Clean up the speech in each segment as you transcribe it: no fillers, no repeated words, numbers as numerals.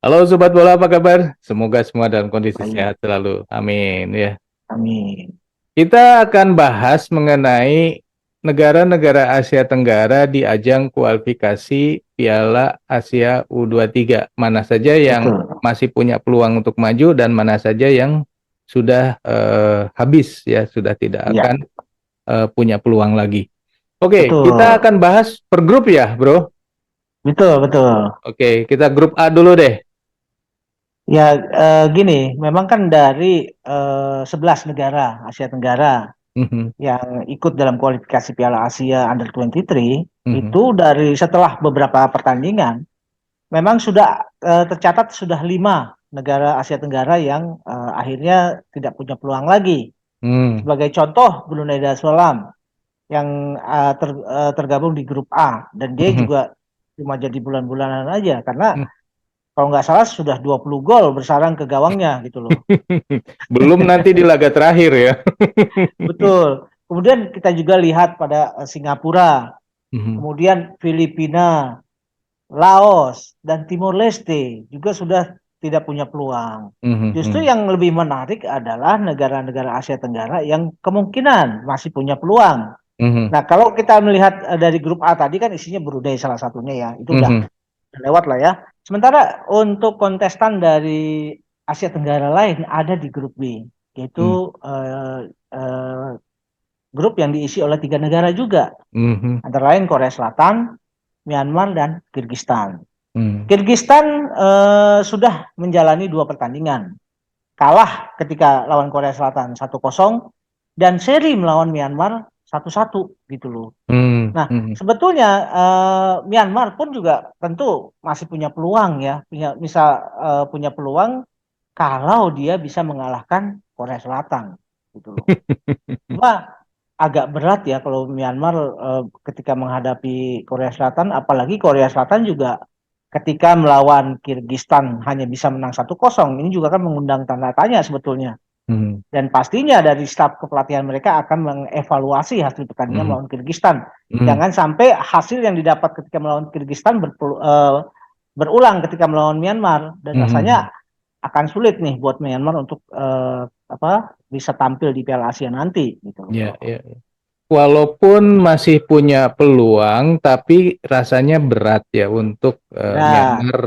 Halo Sobat Bola, apa kabar? Semoga semua dalam kondisi Baik, sehat selalu. Amin ya. amin. Kita akan bahas mengenai negara-negara Asia Tenggara di ajang kualifikasi Piala Asia U23. Mana saja yang Betul. masih punya peluang untuk maju dan mana saja yang sudah habis ya, sudah tidak Ya, akan punya peluang lagi. Oke, kita betul. akan bahas per grup ya, Bro. Betul, betul. Oke, kita grup A dulu deh. Ya, gini, memang kan dari 11 negara Asia Tenggara Mhm, yang ikut dalam kualifikasi Piala Asia Under 23 mhm, itu dari setelah beberapa pertandingan memang sudah tercatat sudah 5 negara Asia Tenggara yang akhirnya tidak punya peluang lagi. mhm, Sebagai contoh Brunei Darussalam yang tergabung di grup A dan dia mhm. juga cuma jadi bulan-bulanan aja karena kalau nggak salah sudah 20 gol bersarang ke gawangnya gitu loh. Belum nanti di laga terakhir ya. Betul. Kemudian kita juga lihat pada Singapura, Mhm, kemudian Filipina, Laos, dan Timor Leste juga sudah tidak punya peluang. mhm, Justru mhm, yang lebih menarik adalah negara-negara Asia Tenggara yang kemungkinan masih punya peluang. mhm, Nah, kalau kita melihat dari grup A tadi kan isinya Brunei salah satunya ya, itu udah mhm, lewat lah ya. Sementara untuk kontestan dari Asia Tenggara lain ada di grup B, mhm, yaitu eh, grup yang diisi oleh 3 negara juga, mhm, antara lain Korea Selatan, Myanmar, dan Kyrgyzstan. mhm, Kyrgyzstan sudah menjalani 2 pertandingan, kalah ketika lawan Korea Selatan 1-0 dan seri melawan Myanmar 1-1 gitu loh. mhm, Nah, mhm, sebetulnya Myanmar pun juga tentu masih punya peluang ya, punya peluang kalau dia bisa mengalahkan Korea Selatan, gitu loh. Cuma agak berat ya kalau Myanmar ketika menghadapi Korea Selatan, apalagi Korea Selatan juga ketika melawan Kyrgyzstan hanya bisa menang 1-0. Ini juga kan mengundang tanda tanya sebetulnya. mhm, Dan pastinya dari staf kepelatihan mereka akan mengevaluasi hasil pertandingan mhm, melawan Kyrgyzstan. mhm, Jangan sampai hasil yang didapat ketika melawan Kyrgyzstan berulang ketika melawan Myanmar dan mhm. rasanya akan sulit nih buat Myanmar untuk bisa tampil di Piala Asia nanti gitu loh, Ya, Bro. ya. Walaupun masih punya peluang, tapi rasanya berat ya untuk Benar. Myanmar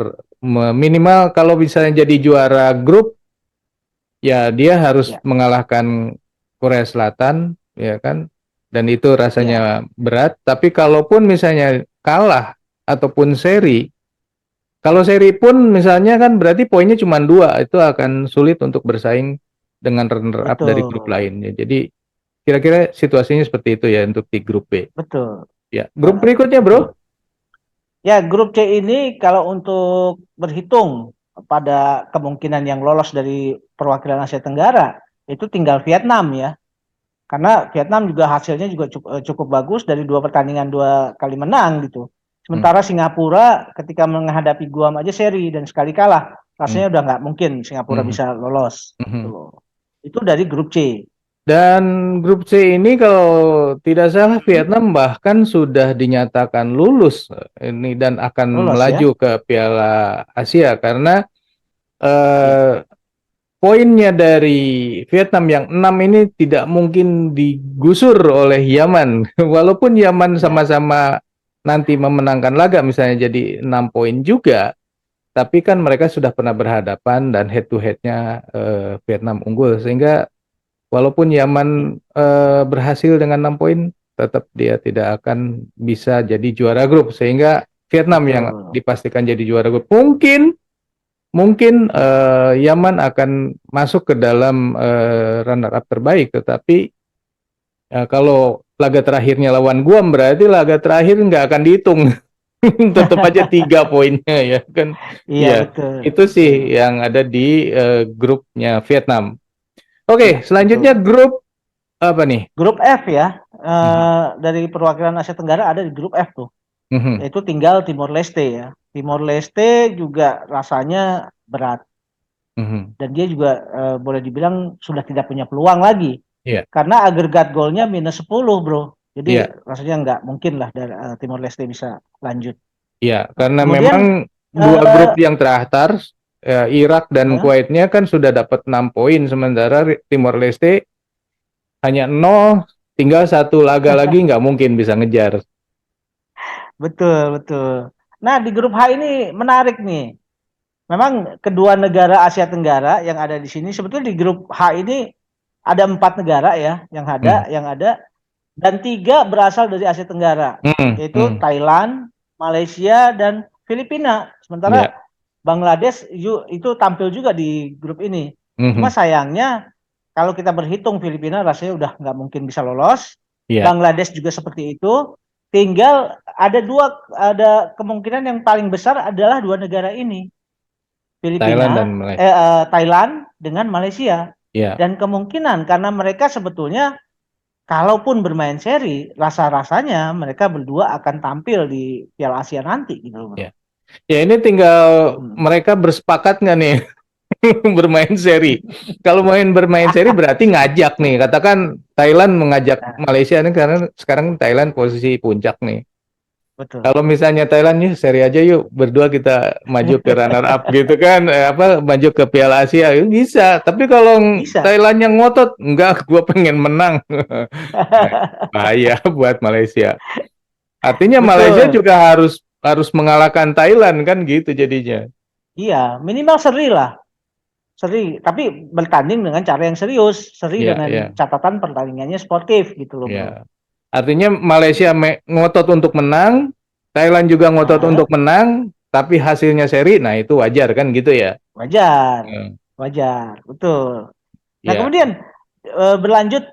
minimal kalau misalnya jadi juara grup, ya dia harus Ya, mengalahkan Korea Selatan, ya kan? Dan itu ya, rasanya berat. Tapi kalaupun misalnya kalah ataupun seri, kalau seri pun misalnya kan berarti poinnya cuma dua, itu akan sulit untuk bersaing dengan runner up dari grup betul. lainnya. Jadi kira-kira situasinya seperti itu ya untuk di grup B. Betul. Ya, grup berikutnya Betul. bro. Ya, grup C ini kalau untuk berhitung pada kemungkinan yang lolos dari perwakilan Asia Tenggara, itu tinggal Vietnam ya. Karena Vietnam juga hasilnya juga cukup bagus dari 2 pertandingan 2 kali menang gitu. Hmm, Sementara Singapura ketika menghadapi Guam aja seri dan sekali kalah, hmm, rasanya udah nggak mungkin Singapura hmm, bisa lolos gitu hmm. loh. Itu dari grup C. Dan grup C ini kalau tidak salah Hmm? Vietnam bahkan sudah dinyatakan lulus ini dan akan Lolos melaju ya. ke Piala Asia karena Ya, eh, poinnya dari Vietnam yang 6 ini tidak mungkin digusur oleh Yaman. Walaupun Yaman ya, sama-sama nanti memenangkan laga misalnya jadi 6 poin juga, tapi kan mereka sudah pernah berhadapan dan head to headnya Vietnam unggul sehingga walaupun ya, Yaman berhasil dengan 6 poin, tetap dia tidak akan bisa jadi juara grup sehingga Vietnam yang betul. dipastikan jadi juara grup. Mungkin mungkin Yaman akan masuk ke dalam runner up terbaik, tetapi kalau laga terakhirnya lawan Guam berarti laga terakhir nggak akan dihitung. Tetap aja 3 poinnya ya kan. Iya Ya, betul, itu sih betul. yang ada di grupnya Vietnam. Iya Oke, selanjutnya betul. grup apa nih? Grup F ya, Mhm, dari perwakilan Asia Tenggara ada di grup F tuh, mhm, yaitu tinggal Timor Leste ya. Timor Leste juga rasanya berat mhm. dan dia juga boleh dibilang sudah tidak punya peluang lagi Iya, karena agregat golnya -10 bro. Jadi iya, rasanya nggak mungkin lah dari Timor Leste bisa lanjut. iya. Nah, Karena kemudian memang dua eh, grup yang terakhir, Irak dan Ya, Kuwaitnya kan sudah dapat 6 poin, sementara Timor Leste hanya 0, tinggal satu laga lagi nggak mungkin bisa ngejar. betul, betul. Nah, di grup H ini menarik nih. Memang kedua negara Asia Tenggara yang ada di sini, sebetulnya di grup H ini ada 4 negara ya Hmm. yang ada, dan 3 berasal dari Asia Tenggara, Hmm. yaitu Hmm. Thailand, Malaysia, dan Filipina. Sementara Ya. Bangladesh itu tampil juga di grup ini. Cuma Mhm. sayangnya kalau kita berhitung Filipina rasanya udah nggak mungkin bisa lolos. Ya. Bangladesh juga seperti itu. Tinggal ada kemungkinan yang paling besar adalah 2 negara ini, Thailand dan Filipina, Malaysia. Thailand dengan Malaysia. Ya. Dan kemungkinan karena mereka sebetulnya kalaupun bermain seri, rasa-rasanya mereka berdua akan tampil di Piala Asia nanti gitu loh, Bro. Ya. Ya, ini tinggal Hmm. mereka bersepakat nggak nih bermain seri. Kalau bermain seri berarti ngajak nih. Katakan Thailand mengajak Nah, Malaysia nih, karena sekarang Thailand posisi puncak nih. betul. Kalau misalnya Thailand nih seri aja yuk, berdua kita maju ke runner up gitu kan, maju ke Piala Asia, bisa. Tapi kalau Bisa. Thailand yang ngotot, enggak, gue pengen menang. Nah, bahaya buat Malaysia. Artinya Malaysia Betul. juga harus harus mengalahkan Thailand kan gitu jadinya. Iya, minimal seri lah. Seri, tapi bertanding dengan cara yang serius. Seri Ya, dengan ya, catatan pertandingannya sportif gitu loh, Bro. ya. Artinya Malaysia ngotot untuk menang, Thailand juga ngotot Nah, untuk menang, tapi hasilnya seri, nah itu wajar kan gitu ya. wajar. Hmm. Wajar, betul. Nah, Ya. kemudian berlanjut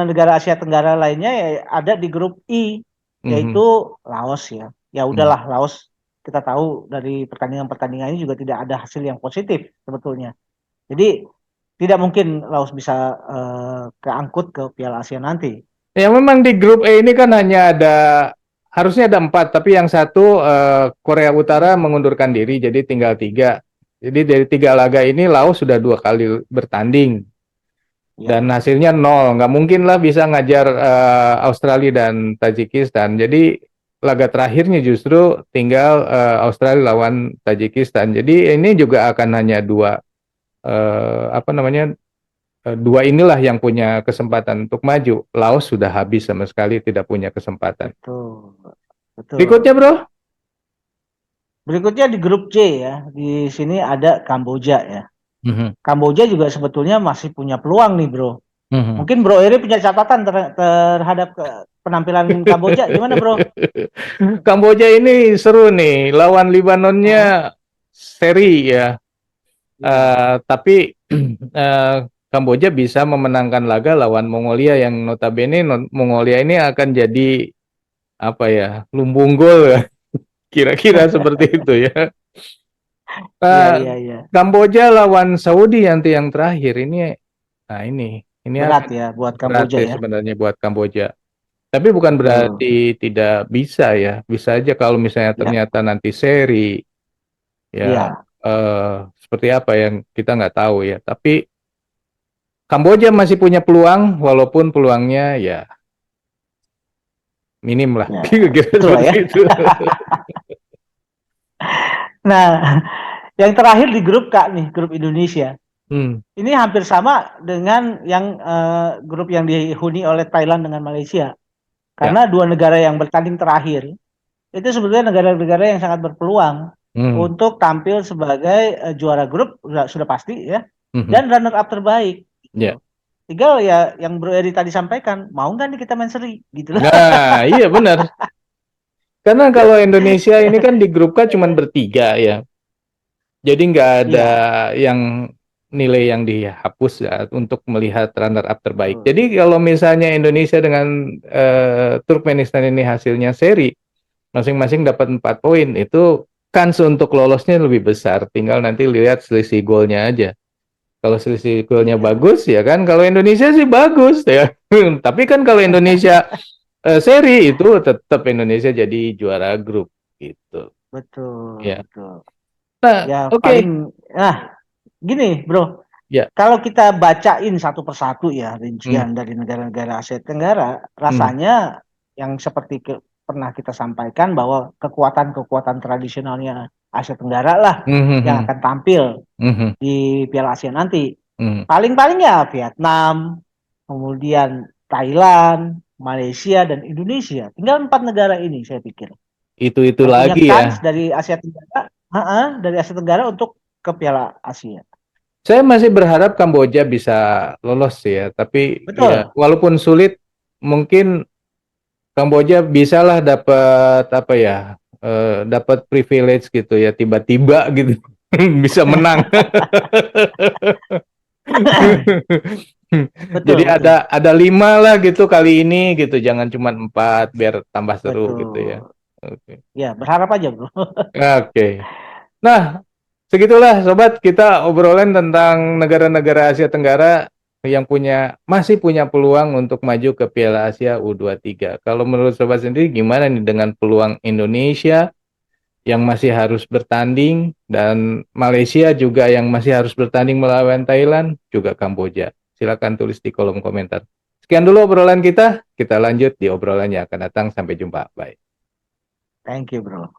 negara Asia Tenggara lainnya ya, ada di grup I, Mhm. yaitu Laos ya. Ya Mhm. udahlah, Laos kita tahu dari pertandingan-pertandingan ini juga tidak ada hasil yang positif sebetulnya. Jadi tidak mungkin Laos bisa keangkut ke Piala Asia nanti. Ya memang di grup E ini kan hanya harusnya ada 4, tapi yang satu Korea Utara mengundurkan diri, jadi tinggal 3. Jadi dari 3 laga ini Laos sudah 2 kali bertanding dan Ya, hasilnya 0. Nggak mungkin lah bisa ngajar Australia dan Tajikistan. Jadi laga terakhirnya justru tinggal Australia lawan Tajikistan. Jadi ini juga akan hanya apa namanya, dua inilah yang punya kesempatan untuk maju. Laos sudah habis sama sekali, tidak punya kesempatan. betul. Berikutnya, Betul. bro. Berikutnya di grup C ya. Di sini ada Kamboja ya. Mhm. Kamboja juga sebetulnya masih punya peluang nih, Bro. Mhm. Mungkin Bro Eri punya catatan terhadap penampilan Kamboja. Gimana, Bro? Kamboja ini seru nih, lawan Hah? Libanonnya seri ya. Iya, Tapi eh, Kamboja bisa memenangkan laga lawan Mongolia, yang notabene Mongolia ini akan jadi apa ya, lumbung gol ya. Kira-kira seperti itu ya. iya, Nah, iya, iya. Kamboja lawan Saudi nanti yang terakhir ini, nah ini Berat akan ya buat berat Kamboja ya ya. sebenarnya buat Kamboja. Tapi bukan Betul. berarti tidak bisa ya. Bisa aja kalau misalnya Ya, ternyata nanti seri, ya iya, seperti apa yang kita nggak tahu ya. Tapi Kamboja masih punya peluang, walaupun peluangnya ya minim lah. ya. Kira-kira Betul lah seperti ya. itu. Nah, yang terakhir di grup K nih, grup Indonesia. Hmm, Ini hampir sama dengan yang grup yang dihuni oleh Thailand dengan Malaysia. ya. Karena 2 negara yang bertanding terakhir itu sebetulnya negara-negara yang sangat berpeluang Hmm, untuk tampil sebagai juara grup sudah pasti ya, mhm, dan runner up terbaik ya. gitu. Tinggal ya yang Bro Eri tadi sampaikan, mau nggak nih kita main seri gitu loh. Nah, iya benar. Karena kalau Indonesia ini kan di grup K cuma bertiga ya. Jadi nggak ada Iya, yang nilai yang dihapus ya untuk melihat runner up terbaik. betul. Jadi kalau misalnya Indonesia dengan Turkmenistan ini hasilnya seri, masing-masing dapat 4 poin, itu kans untuk lolosnya lebih besar. Tinggal nanti lihat selisih golnya aja. Kalau selisih golnya Iya, bagus ya kan. Kalau Indonesia sih bagus ya. Tapi kan kalau Indonesia seri, itu tetap Indonesia jadi juara grup gitu. betul, Ya. betul. Nah, Ya paling, oke. nah gini Bro, Ya. kalau kita bacain satu persatu ya Hmm. rincian dari negara-negara Asia Tenggara, Hmm. rasanya yang seperti pernah kita sampaikan bahwa kekuatan-kekuatan tradisionalnya Asia Tenggara lah yang Mhm. akan tampil Mhm. di Piala Asia nanti. Mhm. Paling-paling ya Vietnam, kemudian Thailand, Malaysia, dan Indonesia. Tinggal 4 negara ini saya pikir Itu yang punya lagi kans ya. dari Asia Tenggara, dari Asia Tenggara untuk ke Piala Asia. Saya masih berharap Kamboja bisa lolos sih ya, tapi ya Betul, walaupun sulit, mungkin Kamboja bisalah dapat apa ya, dapat privilege gitu ya, tiba-tiba gitu bisa menang. Jadi betul, betul, ada 5 lah gitu kali ini gitu, jangan cuma 4 biar tambah seru gitu ya. betul. Oke. Ya, berharap aja, bro. Oke. Nah, segitulah sobat kita obrolan tentang negara-negara Asia Tenggara yang masih punya peluang untuk maju ke Piala Asia U23. Kalau menurut sobat sendiri gimana nih dengan peluang Indonesia yang masih harus bertanding dan Malaysia juga yang masih harus bertanding melawan Thailand juga Kamboja. Silakan tulis di kolom komentar. Sekian dulu obrolan kita lanjut di obrolan yang akan datang. Sampai jumpa. Bye. Thank you, bro.